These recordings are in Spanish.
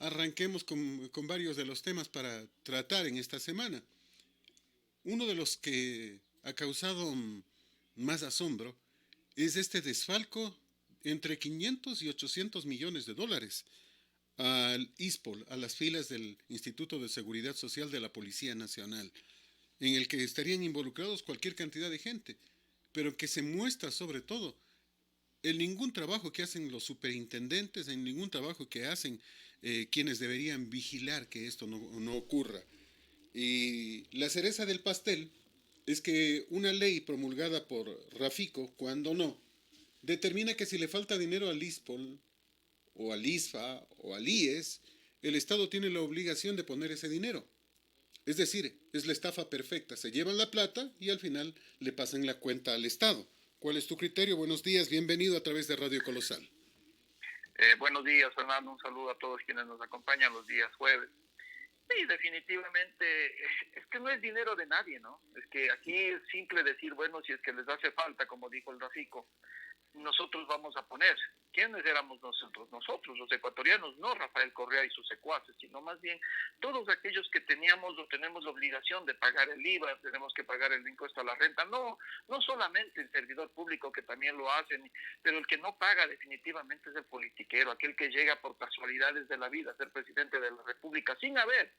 arranquemos con varios de los temas para tratar en esta semana. Uno de los que ha causado más asombro es este desfalco entre 500 y 800 millones de dólares al ISPOL, a las filas del Instituto de Seguridad Social de la Policía Nacional, en el que estarían involucrados cualquier cantidad de gente, pero que se muestra sobre todo en ningún trabajo que hacen los superintendentes, en ningún trabajo que hacen quienes deberían vigilar que esto no ocurra. Y la cereza del pastel es que una ley promulgada por Rafico, cuando no, determina que si le falta dinero al ISPOL, o al ISFA, o al IES, el Estado tiene la obligación de poner ese dinero. Es decir, es la estafa perfecta. Se llevan la plata y al final le pasan la cuenta al Estado. ¿Cuál es tu criterio? Buenos días, bienvenido a través de Radio Colosal. Buenos días, Fernando. Un saludo a todos quienes nos acompañan los días jueves. Sí, definitivamente, es que no es dinero de nadie, ¿no? Es que aquí es simple decir, bueno, si es que les hace falta, como dijo el Rafico, nosotros vamos a poner. ¿Quiénes éramos nosotros? Nosotros, los ecuatorianos, no Rafael Correa y sus secuaces, sino más bien todos aquellos que teníamos o tenemos la obligación de pagar el IVA, tenemos que pagar el impuesto a la renta. No solamente el servidor público, que también lo hacen, pero el que no paga definitivamente es el politiquero, aquel que llega por casualidades de la vida a ser presidente de la República sin haber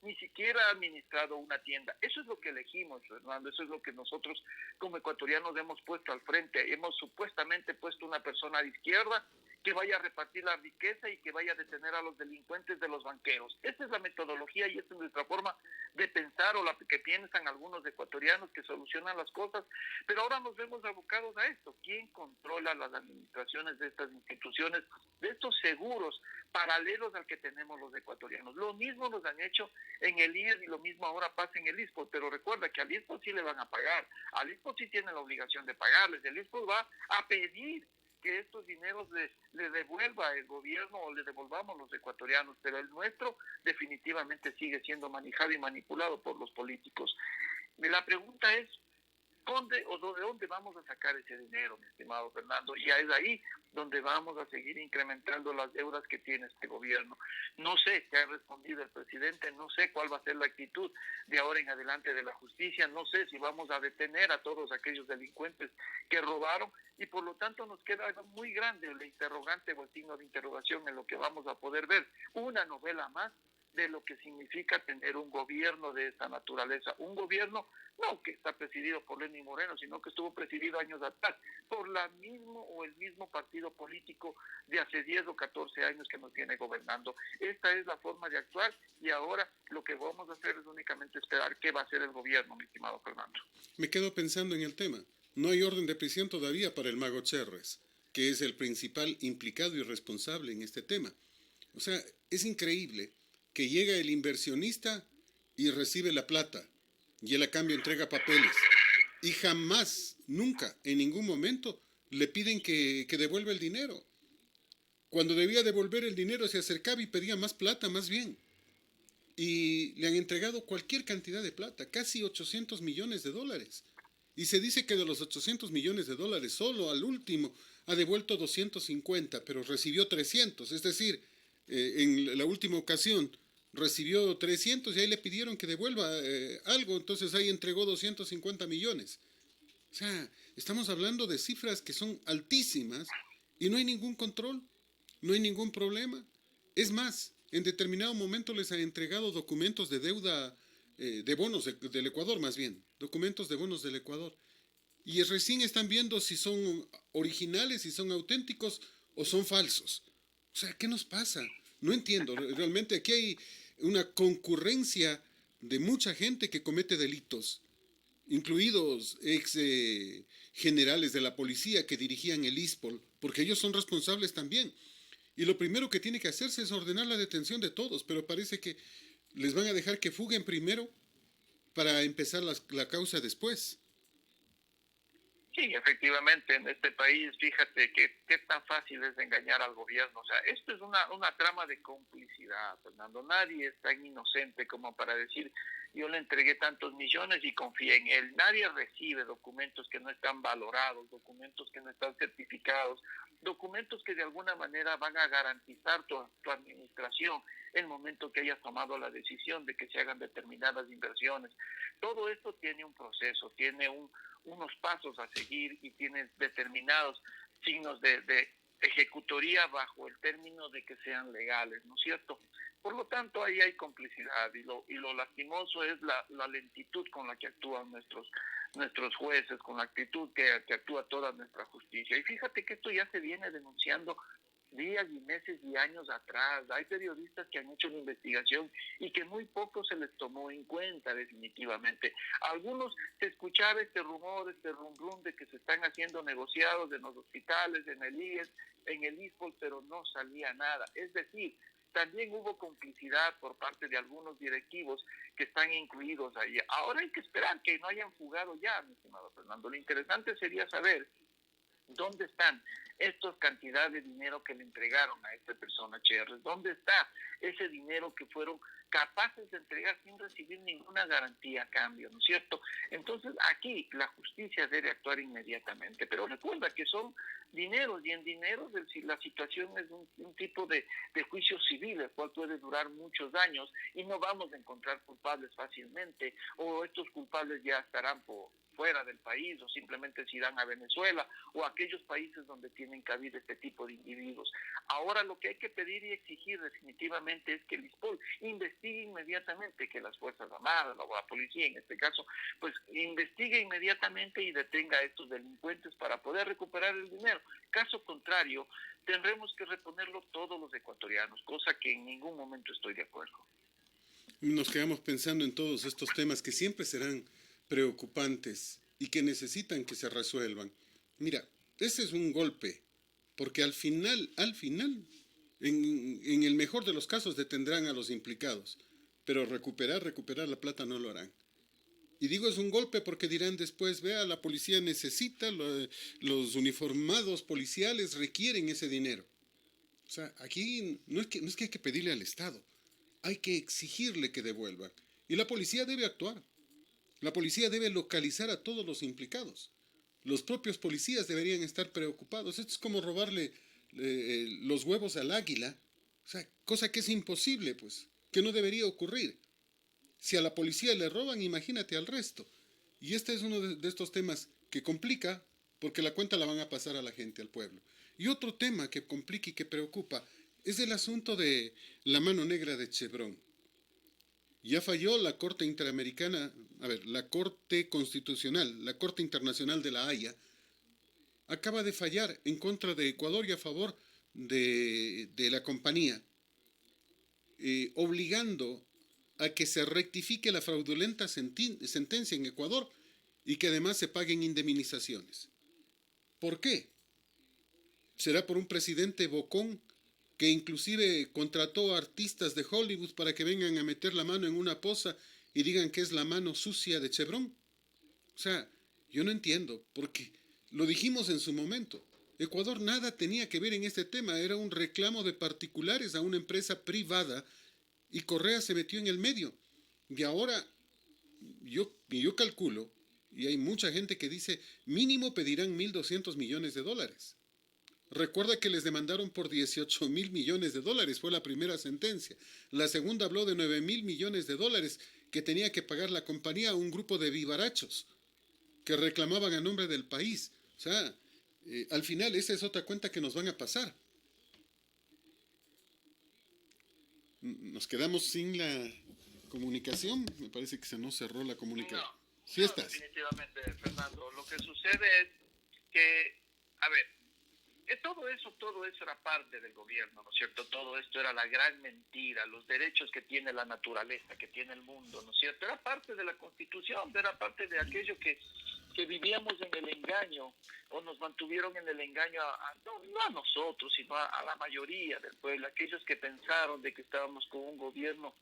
ni siquiera administrado una tienda. Eso es lo que elegimos, Fernando, eso es lo que nosotros como ecuatorianos hemos puesto al frente. Hemos supuestamente puesto una persona de izquierda que vaya a repartir la riqueza y que vaya a detener a los delincuentes de los banqueros. Esta es la metodología y esta es nuestra forma de pensar, o la que piensan algunos ecuatorianos que solucionan las cosas, pero ahora nos vemos abocados a esto. ¿Quién controla las administraciones de estas instituciones, de estos seguros paralelos al que tenemos los ecuatorianos? Lo mismo nos han hecho en el IES y lo mismo ahora pasa en el ISPO, pero recuerda que al ISPO sí le van a pagar, al ISPO sí tiene la obligación de pagarles, el ISPO va a pedir que estos dineros le devuelva el gobierno o le devolvamos los ecuatorianos, pero el nuestro definitivamente sigue siendo manejado y manipulado por los políticos. La pregunta es, ¿dónde o de dónde vamos a sacar ese dinero, mi estimado Fernando? Y es ahí donde vamos a seguir incrementando las deudas que tiene este gobierno. No sé qué ha respondido el presidente, no sé cuál va a ser la actitud de ahora en adelante de la justicia, no sé si vamos a detener a todos aquellos delincuentes que robaron, y por lo tanto nos queda muy grande el interrogante o el signo de interrogación en lo que vamos a poder ver. Una novela más de lo que significa tener un gobierno de esta naturaleza. Un gobierno no que está presidido por Lenín Moreno, sino que estuvo presidido años atrás por la mismo o el mismo partido político de hace 10 o 14 años que nos viene gobernando. Esta es la forma de actuar y ahora lo que vamos a hacer es únicamente esperar qué va a hacer el gobierno, mi estimado Fernando. Me quedo pensando en el tema. No hay orden de prisión todavía para el mago Cherres, que es el principal implicado y responsable en este tema. O sea, es increíble que llega el inversionista y recibe la plata, y él a cambio entrega papeles, y jamás, nunca, en ningún momento, le piden que devuelva el dinero. Cuando debía devolver el dinero se acercaba y pedía más plata, más bien. Y le han entregado cualquier cantidad de plata, casi 800 millones de dólares. Y se dice que de los 800 millones de dólares, solo al último ha devuelto 250, pero recibió 300. Es decir, en la última ocasión recibió 300 y ahí le pidieron que devuelva algo, entonces ahí entregó 250 millones. O sea, estamos hablando de cifras que son altísimas y no hay ningún control, no hay ningún problema. Es más, en determinado momento les ha entregado documentos de deuda, de bonos del Ecuador más bien, documentos de bonos del Ecuador. Y recién están viendo si son originales, si son auténticos o son falsos. O sea, ¿qué nos pasa? No entiendo. Realmente aquí hay una concurrencia de mucha gente que comete delitos, incluidos ex generales de la policía que dirigían el ISPOL, porque ellos son responsables también. Y lo primero que tiene que hacerse es ordenar la detención de todos, pero parece que les van a dejar que fuguen primero para empezar la causa después. Sí, efectivamente, en este país, fíjate que qué tan fácil es engañar al gobierno. O sea, esto es una trama de complicidad, Fernando. Nadie es tan inocente como para decir, yo le entregué tantos millones y confié en él. Nadie recibe documentos que no están valorados, documentos que no están certificados, documentos que de alguna manera van a garantizar tu administración en el momento que hayas tomado la decisión de que se hagan determinadas inversiones. Todo esto tiene un proceso, tiene unos pasos a seguir y tienes determinados signos de ejecutoría bajo el término de que sean legales, ¿no es cierto? Por lo tanto, ahí hay complicidad y lo lastimoso es la lentitud con la que actúan nuestros jueces, con la actitud que actúa toda nuestra justicia. Y fíjate que esto ya se viene denunciando días y meses y años atrás. Hay periodistas que han hecho la investigación y que muy poco se les tomó en cuenta definitivamente. Algunos se escuchaba este rumor, este rum rum de que se están haciendo negociados en los hospitales, en el IES, en el ISPOL, pero no salía nada. Es decir, también hubo complicidad por parte de algunos directivos que están incluidos ahí. Ahora hay que esperar que no hayan fugado ya, mi estimado Fernando. Lo interesante sería saber ¿dónde están estas cantidades de dinero que le entregaron a esta persona, Cherres? ¿Dónde está ese dinero que fueron capaces de entregar sin recibir ninguna garantía a cambio, ¿no es cierto? Entonces, aquí la justicia debe actuar inmediatamente, pero recuerda que son dineros y en dineros la situación es un tipo de juicio civil, el cual puede durar muchos años y no vamos a encontrar culpables fácilmente o estos culpables ya estarán fuera del país o simplemente se irán a Venezuela o a aquellos países donde tienen cabida este tipo de individuos. Ahora lo que hay que pedir y exigir definitivamente es que el ISPOL investigue inmediatamente, que las Fuerzas Armadas o la policía en este caso, pues investigue inmediatamente y detenga a estos delincuentes para poder recuperar el dinero. Caso contrario, tendremos que reponerlo todos los ecuatorianos, cosa que en ningún momento estoy de acuerdo. Nos quedamos pensando en todos estos temas que siempre serán preocupantes y que necesitan que se resuelvan. Mira, ese es un golpe, porque al final, en el mejor de los casos detendrán a los implicados, pero recuperar la plata no lo harán. Y digo es un golpe porque dirán después, vea, la policía necesita, los uniformados policiales requieren ese dinero. O sea, aquí no es que hay que pedirle al Estado, hay que exigirle que devuelva. Y la policía debe actuar. La policía debe localizar a todos los implicados. Los propios policías deberían estar preocupados. Esto es como robarle los huevos al águila. O sea, cosa que es imposible, pues, que no debería ocurrir. Si a la policía le roban, imagínate al resto. Y este es uno de estos temas que complica porque la cuenta la van a pasar a la gente, al pueblo. Y otro tema que complica y que preocupa es el asunto de la mano negra de Chevron. Ya falló la Corte Interamericana, la Corte Constitucional, la Corte Internacional de la Haya, acaba de fallar en contra de Ecuador y a favor de la compañía, obligando a que se rectifique la fraudulenta sentencia en Ecuador y que además se paguen indemnizaciones. ¿Por qué? ¿Será por un presidente bocón que inclusive contrató a artistas de Hollywood para que vengan a meter la mano en una poza y digan que es la mano sucia de Chevron? O sea, yo no entiendo, porque lo dijimos en su momento. Ecuador nada tenía que ver en este tema, era un reclamo de particulares a una empresa privada y Correa se metió en el medio. Y ahora yo calculo, y hay mucha gente que dice, mínimo pedirán $1.200 millones. Recuerda que les demandaron por 18.000 millones de dólares, fue la primera sentencia. La segunda habló de 9.000 millones de dólares que tenía que pagar la compañía a un grupo de vivarachos que reclamaban a nombre del país. O sea, al final esa es otra cuenta que nos van a pasar. Nos quedamos sin la comunicación. Me parece que se nos cerró la comunicación. No, Sí no, estás. definitivamente, Fernando. Lo que sucede es que, a ver, todo eso era parte del gobierno, ¿no es cierto? Todo esto era la gran mentira, los derechos que tiene la naturaleza, que tiene el mundo, ¿no es cierto? Era parte de la Constitución, era parte de aquello que que vivíamos en el engaño, o nos mantuvieron en el engaño, no a nosotros, sino a la mayoría del pueblo, aquellos que pensaron de que estábamos con un gobierno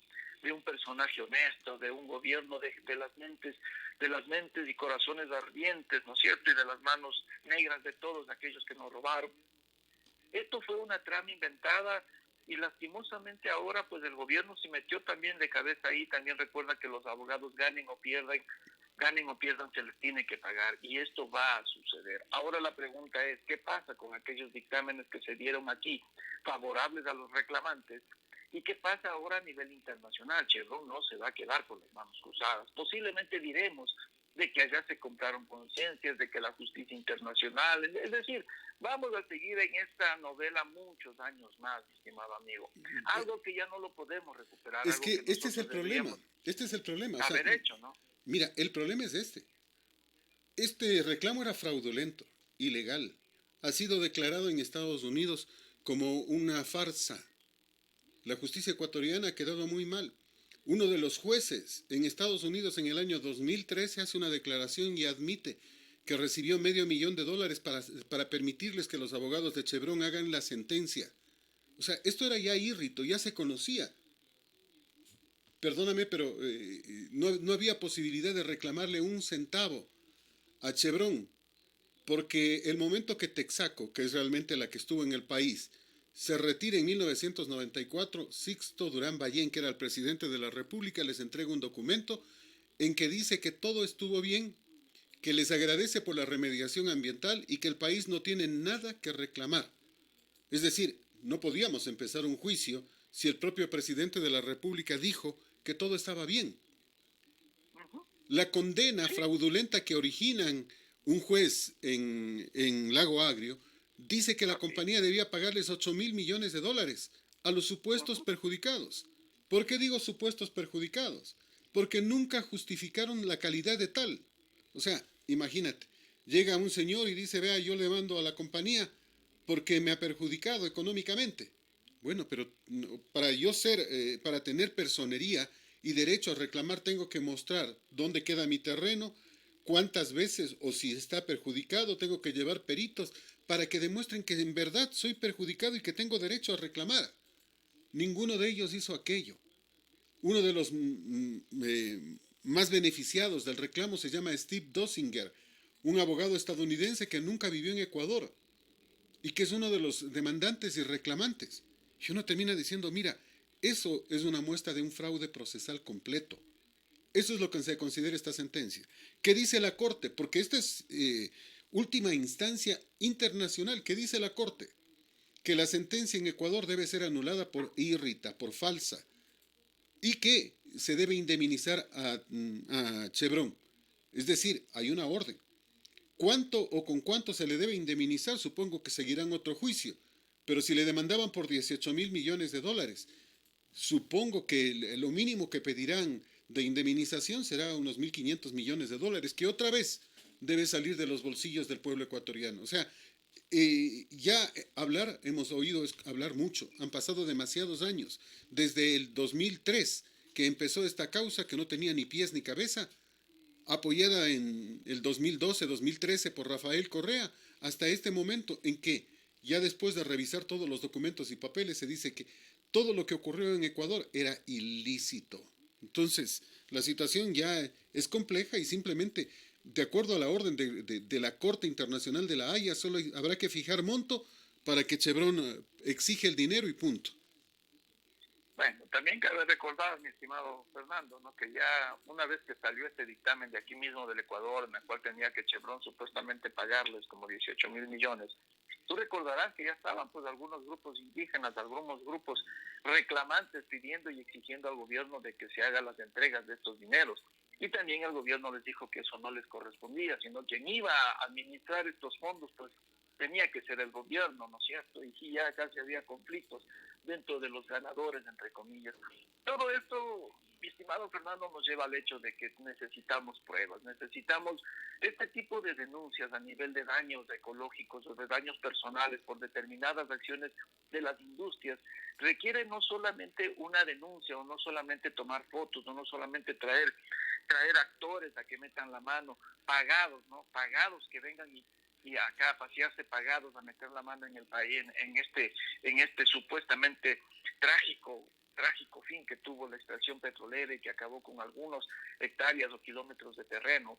de un personaje honesto, de un gobierno de las mentes y corazones ardientes, ¿no es cierto?, y de las manos negras de todos aquellos que nos robaron. Esto fue una trama inventada y lastimosamente ahora pues el gobierno se metió también de cabeza ahí. También recuerda que los abogados ganen o pierdan, se les tiene que pagar, y esto va a suceder. Ahora la pregunta es, ¿qué pasa con aquellos dictámenes que se dieron aquí favorables a los reclamantes? ¿Y qué pasa ahora a nivel internacional? Chevron no se va a quedar con las manos cruzadas. Posiblemente diremos de que allá se compraron conciencias, de que la justicia internacional, es decir, vamos a seguir en esta novela muchos años más, estimado amigo. Algo que ya no lo podemos recuperar. Es que este es el problema, Haber hecho, ¿no? Mira, el problema es este. Este reclamo era fraudulento, ilegal. Ha sido declarado en Estados Unidos como una farsa. La justicia ecuatoriana ha quedado muy mal. Uno de los jueces en Estados Unidos en el año 2013 hace una declaración y admite que recibió $500,000 para permitirles que los abogados de Chevron hagan la sentencia. O sea, esto era ya írrito, ya se conocía. Perdóname, pero no había posibilidad de reclamarle un centavo a Chevron, porque el momento que Texaco, que es realmente la que estuvo en el país, se retira en 1994, Sixto Durán Ballén, que era el presidente de la República, les entrega un documento en que dice que todo estuvo bien, que les agradece por la remediación ambiental y que el país no tiene nada que reclamar. Es decir, no podíamos empezar un juicio si el propio presidente de la República dijo que todo estaba bien. La condena fraudulenta que originan un juez en Lago Agrio dice que la compañía debía pagarles $8,000 millones a los supuestos perjudicados. ¿Por qué digo supuestos perjudicados? Porque nunca justificaron la calidad de tal. O sea, imagínate, llega un señor y dice, vea, yo le mando a la compañía porque me ha perjudicado económicamente. Bueno, pero para tener personería y derecho a reclamar tengo que mostrar dónde queda mi terreno, cuántas veces o si está perjudicado, tengo que llevar peritos para que demuestren que en verdad soy perjudicado y que tengo derecho a reclamar. Ninguno de ellos hizo aquello. Uno de los más beneficiados del reclamo se llama Steve Dosinger, un abogado estadounidense que nunca vivió en Ecuador y que es uno de los demandantes y reclamantes. Y uno termina diciendo, mira, eso es una muestra de un fraude procesal completo. Eso es lo que se considera esta sentencia. ¿Qué dice la Corte? Porque esta es última instancia internacional. ¿Qué dice la Corte? Que la sentencia en Ecuador debe ser anulada por írrita, por falsa, y que se debe indemnizar a Chevron. Es decir, hay una orden. ¿Cuánto o con cuánto se le debe indemnizar? Supongo que seguirán otro juicio. Pero si le demandaban por $18,000 millones, supongo que lo mínimo que pedirán de indemnización será unos $1,500 millones, que otra vez debe salir de los bolsillos del pueblo ecuatoriano. O sea, hemos oído hablar mucho, han pasado demasiados años, desde el 2003 que empezó esta causa que no tenía ni pies ni cabeza, apoyada en el 2012-2013 por Rafael Correa, hasta este momento en que, ya después de revisar todos los documentos y papeles, se dice que todo lo que ocurrió en Ecuador era ilícito. Entonces, la situación ya es compleja y simplemente, de acuerdo a la orden de la Corte Internacional de la Haya, solo habrá que fijar monto para que Chevron exige el dinero y punto. Bueno, también cabe recordar, mi estimado Fernando, ¿no?, que ya una vez que salió este dictamen de aquí mismo del Ecuador, en el cual tenía que Chevron supuestamente pagarles como $18,000 millones, tú recordarás que ya estaban pues algunos grupos indígenas, algunos grupos reclamantes pidiendo y exigiendo al gobierno de que se hagan las entregas de estos dineros. Y también el gobierno les dijo que eso no les correspondía, sino quien iba a administrar estos fondos pues tenía que ser el gobierno, ¿no es cierto? Y sí, ya casi había conflictos. dentro de los ganadores, entre comillas. Todo esto, mi estimado Fernando, nos lleva al hecho de que necesitamos pruebas, necesitamos este tipo de denuncias a nivel de daños ecológicos o de daños personales por determinadas acciones de las industrias. Requiere no solamente una denuncia o no solamente tomar fotos o no solamente traer actores a que metan la mano, pagados, ¿no? Pagados que vengan y acá a pasearse pagados a meter la mano en el país, en este supuestamente trágico fin que tuvo la extracción petrolera y que acabó con algunos hectáreas o kilómetros de terreno.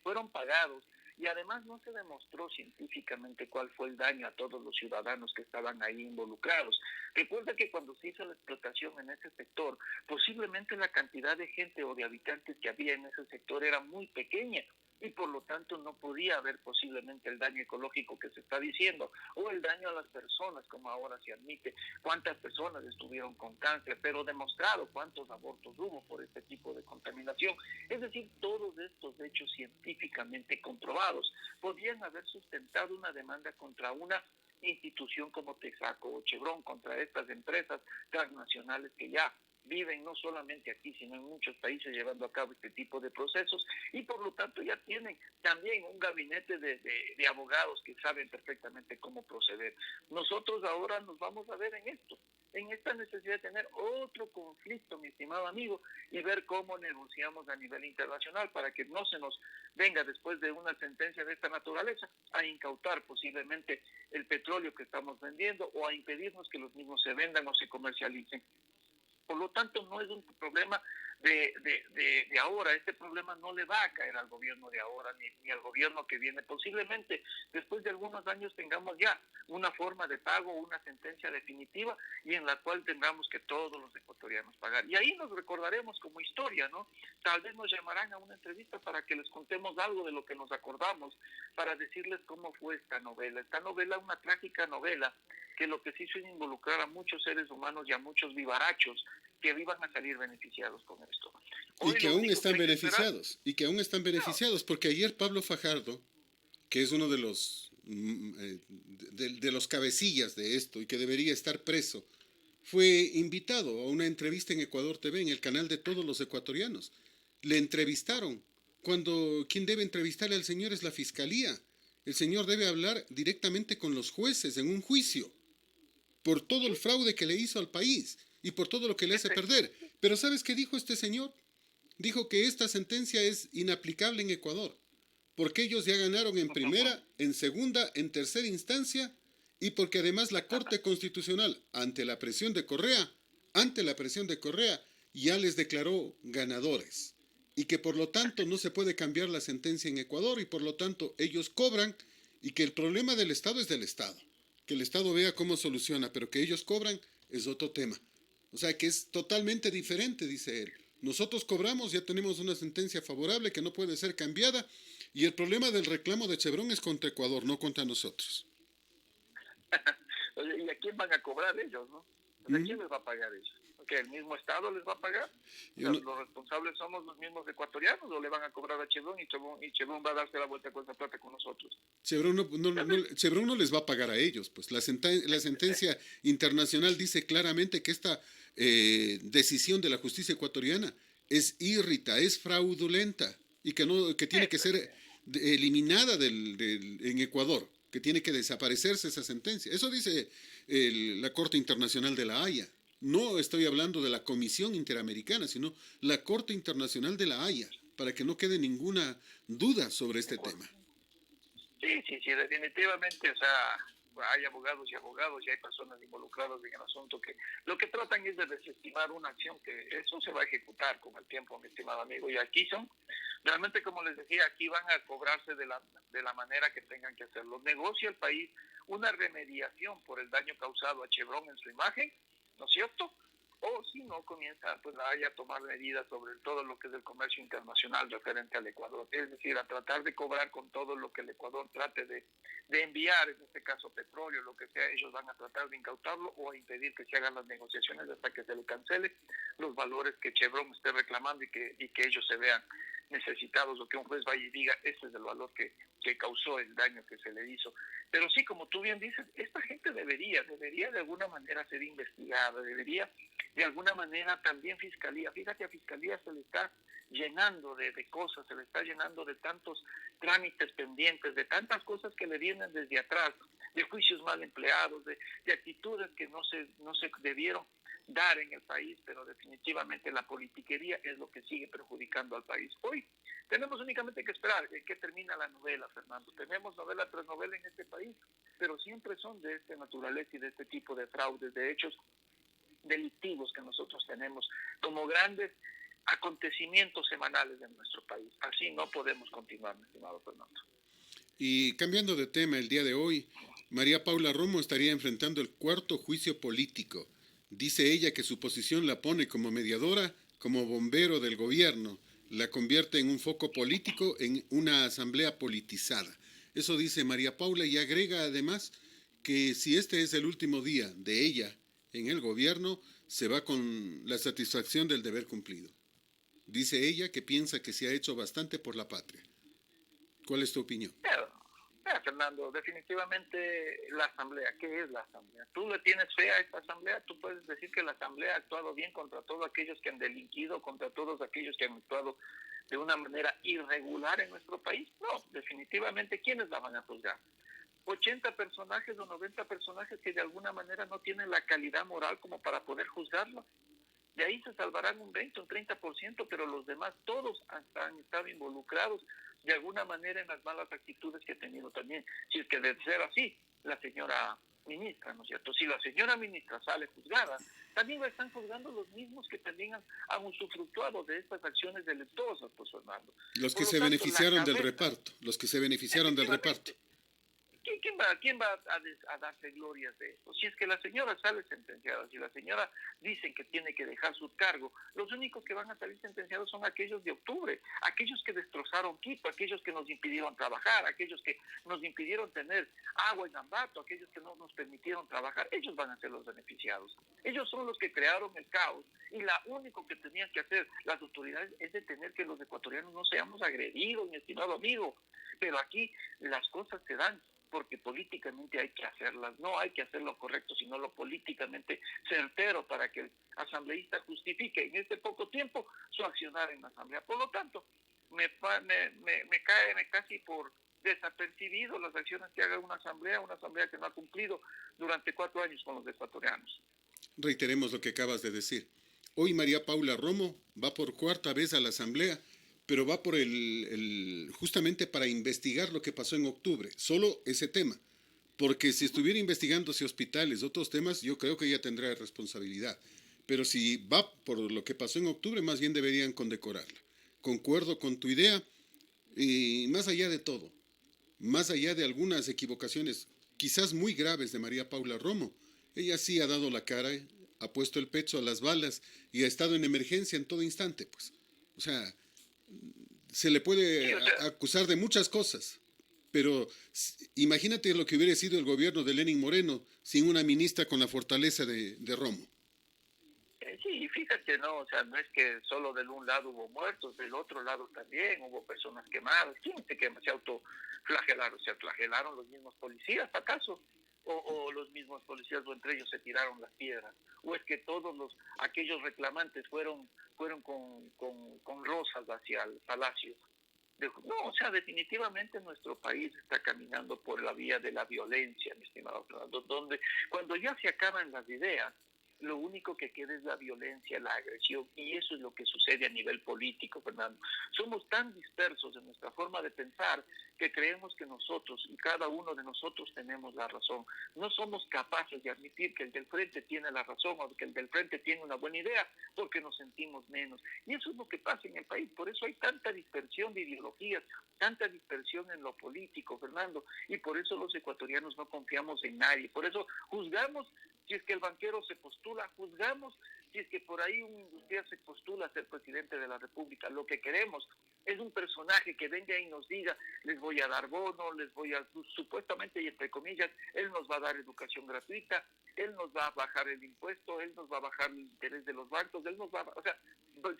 Fueron pagados y además no se demostró científicamente cuál fue el daño a todos los ciudadanos que estaban ahí involucrados. Recuerda que cuando se hizo la explotación en ese sector, posiblemente la cantidad de gente o de habitantes que había en ese sector era muy pequeña y por lo tanto no podía haber posiblemente el daño ecológico que se está diciendo o el daño a las personas, como ahora se admite, cuántas personas estuvieron con cáncer, pero demostrado cuántos abortos hubo por este tipo de contaminación. Es decir, todos estos hechos científicamente comprobados podían haber sustentado una demanda contra una institución como Texaco o Chevron, contra estas empresas transnacionales que ya viven no solamente aquí, sino en muchos países llevando a cabo este tipo de procesos y por lo tanto ya tienen también un gabinete de abogados que saben perfectamente cómo proceder. Nosotros ahora nos vamos a ver en esto, en esta necesidad de tener otro conflicto, mi estimado amigo, y ver cómo negociamos a nivel internacional para que no se nos venga después de una sentencia de esta naturaleza a incautar posiblemente el petróleo que estamos vendiendo o a impedirnos que los mismos se vendan o se comercialicen. Por lo tanto, no es un problema de ahora. Este problema no le va a caer al gobierno de ahora ni al gobierno que viene. Posiblemente después de algunos años tengamos ya una forma de pago, una sentencia definitiva y en la cual tengamos que todos los ecuatorianos pagar. Y ahí nos recordaremos como historia, ¿no? Tal vez nos llamarán a una entrevista para que les contemos algo de lo que nos acordamos, para decirles cómo fue esta novela. Esta novela, una trágica novela, que lo que se hizo es involucrar a muchos seres humanos y a muchos vivarachos que iban a salir beneficiados con esto. Hoy y que aún están beneficiados, porque ayer Pablo Fajardo, que es uno de los cabecillas de esto y que debería estar preso, fue invitado a una entrevista en Ecuador TV, en el canal de todos los ecuatorianos. Le entrevistaron, cuando quien debe entrevistarle al señor es la fiscalía. El señor debe hablar directamente con los jueces en un juicio por todo el fraude que le hizo al país y por todo lo que le hace perder. Pero ¿sabes qué dijo este señor? Dijo que esta sentencia es inaplicable en Ecuador, porque ellos ya ganaron en primera, en segunda, en tercera instancia, y porque además la Corte Constitucional, ante la presión de Correa, ya les declaró ganadores, y que por lo tanto no se puede cambiar la sentencia en Ecuador, y por lo tanto ellos cobran, y que el problema del Estado es del Estado. Que el Estado vea cómo soluciona, pero que ellos cobran es otro tema. O sea, que es totalmente diferente, dice él. Nosotros cobramos, ya tenemos una sentencia favorable que no puede ser cambiada, y el problema del reclamo de Chevron es contra Ecuador, no contra nosotros. ¿Y a quién van a cobrar ellos, no? ¿A quién les va a pagar ellos? ¿Que el mismo Estado les va a pagar? ¿Los responsables somos los mismos ecuatorianos o le van a cobrar a Chevron y Chevron va a darse la vuelta con esa plata con nosotros? Chevron no les va a pagar a ellos. Pues la sentencia internacional dice claramente que esta decisión de la justicia ecuatoriana es írrita, es fraudulenta y que tiene que ser eliminada en Ecuador, que tiene que desaparecerse esa sentencia. Eso dice la Corte Internacional de la Haya. No estoy hablando de la Comisión Interamericana, sino la Corte Internacional de la Haya, para que no quede ninguna duda sobre este tema. Sí, definitivamente, o sea, hay abogados y hay personas involucradas en el asunto que lo que tratan es de desestimar una acción que eso se va a ejecutar con el tiempo, mi estimado amigo, y aquí realmente, como les decía, aquí van a cobrarse de la manera que tengan que hacerlo. Negocia el país una remediación por el daño causado a Chevron en su imagen, ¿no es cierto? O si no, con comienza pues a tomar medidas sobre todo lo que es el comercio internacional referente al Ecuador, es decir, a tratar de cobrar con todo lo que el Ecuador trate de enviar, en este caso petróleo, lo que sea, ellos van a tratar de incautarlo o a impedir que se hagan las negociaciones hasta que se le cancele los valores que Chevron esté reclamando y que ellos se vean necesitados, o que un juez vaya y diga, ese es el valor que causó el daño que se le hizo. Pero sí, como tú bien dices, esta gente debería de alguna manera ser investigada, debería de alguna manera también Fiscalía, fíjate, a Fiscalía se le está llenando de cosas, se le está llenando de tantos trámites pendientes, de tantas cosas que le vienen desde atrás, de juicios mal empleados, de actitudes que no se debieron dar en el país, pero definitivamente la politiquería es lo que sigue perjudicando al país. Hoy tenemos únicamente que esperar en qué termina la novela, Fernando. Tenemos novela tras novela en este país, pero siempre son de esta naturaleza y de este tipo de fraudes, de hechos delictivos que nosotros tenemos como grandes acontecimientos semanales de nuestro país. Así no podemos continuar, mi estimado Fernando. Y cambiando de tema, el día de hoy, María Paula Romo estaría enfrentando el cuarto juicio político. Dice ella que su posición la pone como mediadora, como bombero del gobierno, la convierte en un foco político, en una asamblea politizada. Eso dice María Paula y agrega además que si este es el último día de ella en el gobierno, se va con la satisfacción del deber cumplido. Dice ella que piensa que se ha hecho bastante por la patria. ¿Cuál es tu opinión? Fernando, definitivamente la Asamblea, ¿qué es la Asamblea? ¿Tú le tienes fe a esta Asamblea? ¿Tú puedes decir que la Asamblea ha actuado bien contra todos aquellos que han delinquido, contra todos aquellos que han actuado de una manera irregular en nuestro país? No, definitivamente, ¿quiénes la van a juzgar? 80 personajes o 90 personajes que de alguna manera no tienen la calidad moral como para poder juzgarlo. De ahí se salvarán un 20, un 30%, pero los demás todos han estado involucrados de alguna manera en las malas actitudes que ha tenido también. Si es que de ser así, la señora ministra, ¿no es cierto? Si la señora ministra sale juzgada, también la están juzgando los mismos que también han usufructuado de estas acciones delictuosas, pues, Fernando. Los que se beneficiaron del reparto, los que se beneficiaron del reparto. ¿Quién va a darse glorias de esto? Si es que la señora sale sentenciada, si la señora dicen que tiene que dejar su cargo, los únicos que van a salir sentenciados son aquellos de octubre, aquellos que destrozaron Quito, aquellos que nos impidieron trabajar, aquellos que nos impidieron tener agua en Ambato, aquellos que no nos permitieron trabajar. Ellos van a ser los beneficiados. Ellos son los que crearon el caos y lo único que tenían que hacer las autoridades es detener que los ecuatorianos no seamos agredidos, mi estimado amigo. Pero aquí las cosas se dan porque políticamente hay que hacerlas, no hay que hacer lo correcto, sino lo políticamente certero para que el asambleísta justifique en este poco tiempo su accionar en la asamblea. Por lo tanto, me cae casi por desapercibido las acciones que haga una asamblea que no ha cumplido durante 4 años con los ecuatorianos. Reiteremos lo que acabas de decir. Hoy María Paula Romo va por cuarta vez a la asamblea, pero va por justamente para investigar lo que pasó en octubre, solo ese tema. Porque si estuviera investigándose hospitales, otros temas, yo creo que ella tendrá responsabilidad. Pero si va por lo que pasó en octubre, más bien deberían condecorarla. Concuerdo con tu idea, y más allá de todo, más allá de algunas equivocaciones, quizás muy graves de María Paula Romo, ella sí ha dado la cara, ha puesto el pecho a las balas y ha estado en emergencia en todo instante, pues. O sea, se le puede acusar de muchas cosas, pero imagínate lo que hubiera sido el gobierno de Lenín Moreno sin una ministra con la fortaleza de Romo. Sí, fíjate, no, o sea, no es que solo del un lado hubo muertos, del otro lado también hubo personas quemadas. ¿Quién se autoflagelaron? ¿Se flagelaron los mismos policías, acaso? O los mismos policías o entre ellos se tiraron las piedras, o es que todos aquellos reclamantes fueron con rosas hacia el palacio. No, o sea, definitivamente nuestro país está caminando por la vía de la violencia, mi estimado Fernando, donde cuando ya se acaban las ideas, lo único que queda es la violencia, la agresión, y eso es lo que sucede a nivel político, Fernando. Somos tan dispersos en nuestra forma de pensar que creemos que nosotros y cada uno de nosotros tenemos la razón. No somos capaces de admitir que el del frente tiene la razón o que el del frente tiene una buena idea porque nos sentimos menos. Y eso es lo que pasa en el país. Por eso hay tanta dispersión de ideologías, tanta dispersión en lo político, Fernando, y por eso los ecuatorianos no confiamos en nadie. Por eso juzgamos si es que el banquero se postula postula, juzgamos si es que por ahí un día se postula a ser presidente de la República. Lo que queremos es un personaje que venga y nos diga, les voy a dar bono, les voy a, supuestamente y entre comillas, él nos va a dar educación gratuita, él nos va a bajar el impuesto, él nos va a bajar el interés de los bancos, él nos va a, o sea,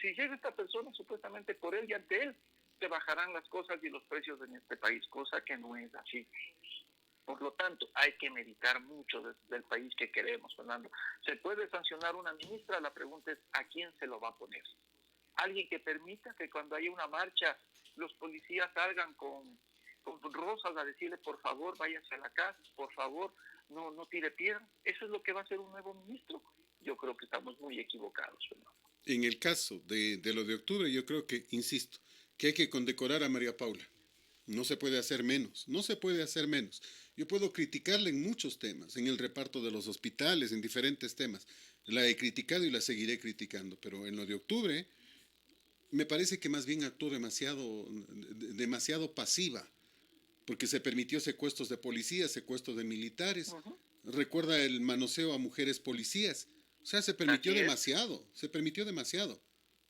si llega esta persona, supuestamente por él y ante él, se bajarán las cosas y los precios en este país, cosa que no es así. Por lo tanto, hay que meditar mucho del país que queremos, Fernando. ¿Se puede sancionar una ministra? La pregunta es, ¿a quién se lo va a poner? ¿Alguien que permita que cuando haya una marcha los policías salgan con rosas a decirle, por favor, váyase a la casa, por favor, no tire piedra? ¿Eso es lo que va a hacer un nuevo ministro? Yo creo que estamos muy equivocados, Fernando. En el caso de lo de octubre, yo creo que, insisto, que hay que condecorar a María Paula. No se puede hacer menos, no se puede hacer menos. Yo puedo criticarla en muchos temas, en el reparto de los hospitales, en diferentes temas. La he criticado y la seguiré criticando, pero en lo de octubre me parece que más bien actuó demasiado pasiva, porque se permitió secuestros de policías, secuestros de militares. Recuerda el manoseo a mujeres policías. O sea, se permitió demasiado, se permitió demasiado.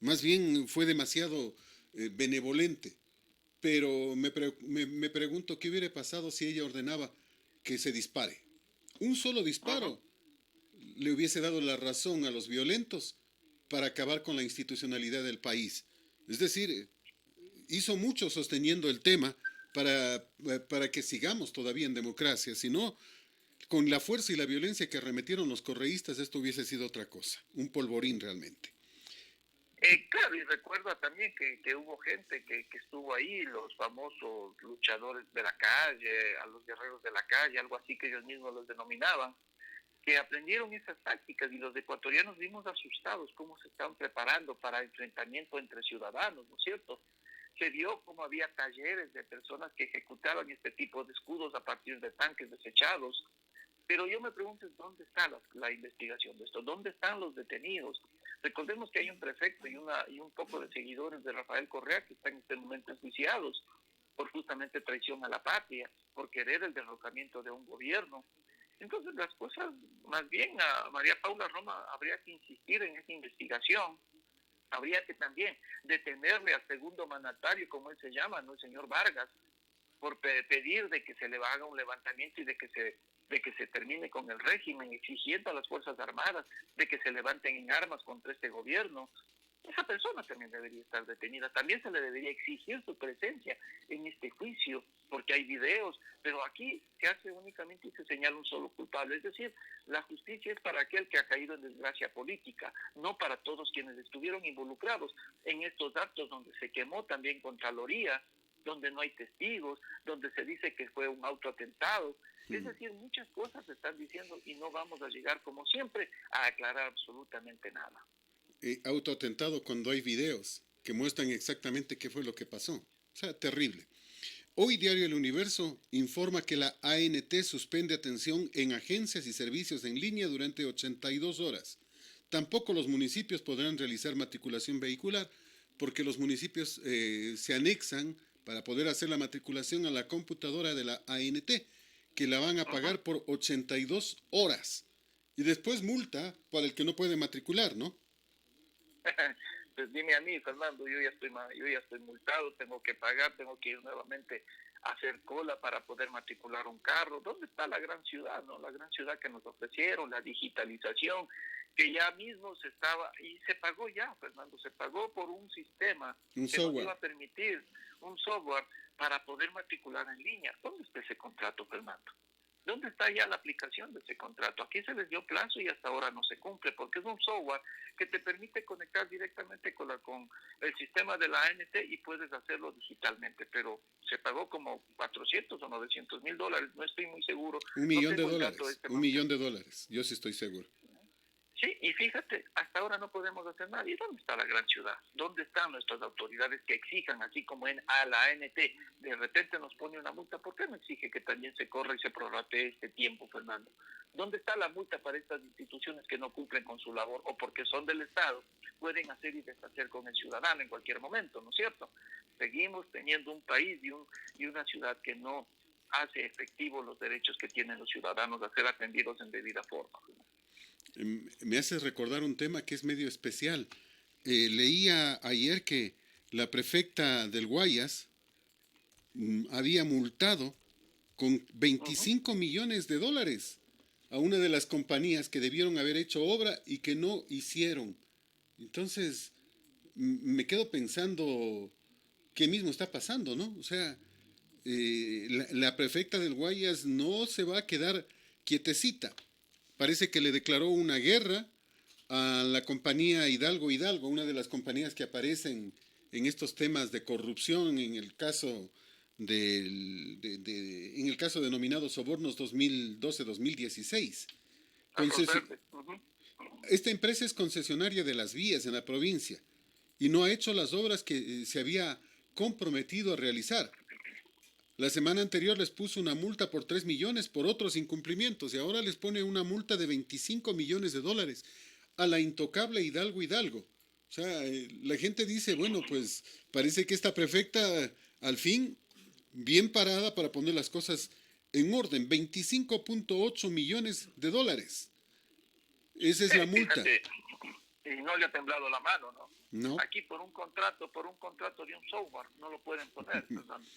Más bien fue demasiado benevolente. Pero me pregunto qué hubiera pasado si ella ordenaba que se dispare. Un solo disparo le hubiese dado la razón a los violentos para acabar con la institucionalidad del país. Es decir, hizo mucho sosteniendo el tema para que sigamos todavía en democracia. Si no, con la fuerza y la violencia que arremetieron los correístas, esto hubiese sido otra cosa, un polvorín realmente. Claro, y recuerda también que hubo gente que estuvo ahí, los famosos luchadores de la calle, a los guerreros de la calle, algo así que ellos mismos los denominaban, que aprendieron esas tácticas y los ecuatorianos vimos asustados cómo se estaban preparando para enfrentamiento entre ciudadanos, ¿no es cierto? Se vio cómo había talleres de personas que ejecutaban este tipo de escudos a partir de tanques desechados. Pero yo me pregunto, ¿dónde está la investigación de esto? ¿Dónde están los detenidos? Recordemos que hay un prefecto y un poco de seguidores de Rafael Correa que están en este momento enjuiciados por justamente traición a la patria, por querer el derrocamiento de un gobierno. Entonces las cosas, más bien a María Paula Roma habría que insistir en esa investigación, habría que también detenerle al segundo mandatario, como él se llama, ¿no? El señor Vargas, por pedir de que se le haga un levantamiento y de que se termine con el régimen, exigiendo a las Fuerzas Armadas de que se levanten en armas contra este gobierno. Esa persona también debería estar detenida, también se le debería exigir su presencia en este juicio, porque hay videos, pero aquí se hace únicamente y se señala un solo culpable, es decir, la justicia es para aquel que ha caído en desgracia política, no para todos quienes estuvieron involucrados en estos actos donde se quemó también Contraloría, donde no hay testigos, donde se dice que fue un autoatentado. Es decir, muchas cosas se están diciendo y no vamos a llegar, como siempre, a aclarar absolutamente nada. Autoatentado cuando hay videos que muestran exactamente qué fue lo que pasó. O sea, terrible. Hoy Diario El Universo informa que la ANT suspende atención en agencias y servicios en línea durante 82 horas. Tampoco los municipios podrán realizar matriculación vehicular porque los municipios se anexan para poder hacer la matriculación a la computadora de la ANT, que la van a pagar por 82 horas. Y después multa para el que no puede matricular, ¿no? Pues dime a mí, Fernando, yo ya estoy multado, tengo que pagar, tengo que ir nuevamente a hacer cola para poder matricular un carro. ¿Dónde está la gran ciudad, no? La gran ciudad que nos ofrecieron, la digitalización, que ya mismo se estaba, y se pagó ya, Fernando, se pagó por un sistema que nos iba a permitir, un software para poder matricular en línea. ¿Dónde está ese contrato, Fernando? ¿Dónde está ya la aplicación de ese contrato? Aquí se les dio plazo y hasta ahora no se cumple, porque es un software que te permite conectar directamente con el sistema de la ANT y puedes hacerlo digitalmente, pero se pagó como 400 o 900 mil dólares, no estoy muy seguro. $1 millón, $1 millón, yo sí estoy seguro. Sí, y fíjate, hasta ahora no podemos hacer nada. ¿Y dónde está la gran ciudad? ¿Dónde están nuestras autoridades que exijan, así como a la ANT, de repente nos pone una multa? ¿Por qué no exige que también se corra y se prorratee este tiempo, Fernando? ¿Dónde está la multa para estas instituciones que no cumplen con su labor o porque son del Estado? Pueden hacer y deshacer con el ciudadano en cualquier momento, ¿no es cierto? Seguimos teniendo un país y una ciudad que no hace efectivos los derechos que tienen los ciudadanos a ser atendidos en debida forma, ¿no? Me hace recordar un tema que es medio especial. Leía ayer que la prefecta del Guayas había multado con Ujú. 25 millones de dólares a una de las compañías que debieron haber hecho obra y que no hicieron. Entonces, me quedo pensando qué mismo está pasando, ¿no? O sea, la prefecta del Guayas no se va a quedar quietecita. Parece que le declaró una guerra a la compañía Hidalgo Hidalgo, una de las compañías que aparecen en estos temas de corrupción en el caso en el caso denominado Sobornos 2012-2016. Arroz verde. Ujú. Esta empresa es concesionaria de las vías en la provincia y no ha hecho las obras que se había comprometido a realizar. La semana anterior les puso una multa por 3 millones por otros incumplimientos y ahora les pone una multa de 25 millones de dólares a la intocable Hidalgo Hidalgo. O sea, la gente dice, bueno, pues parece que esta prefecta al fin bien parada para poner las cosas en orden. 25.8 millones de dólares. Esa es la multa. Fíjate, y no le ha temblado la mano, ¿no? No. Aquí por un contrato de un software, no lo pueden poner, Fernando.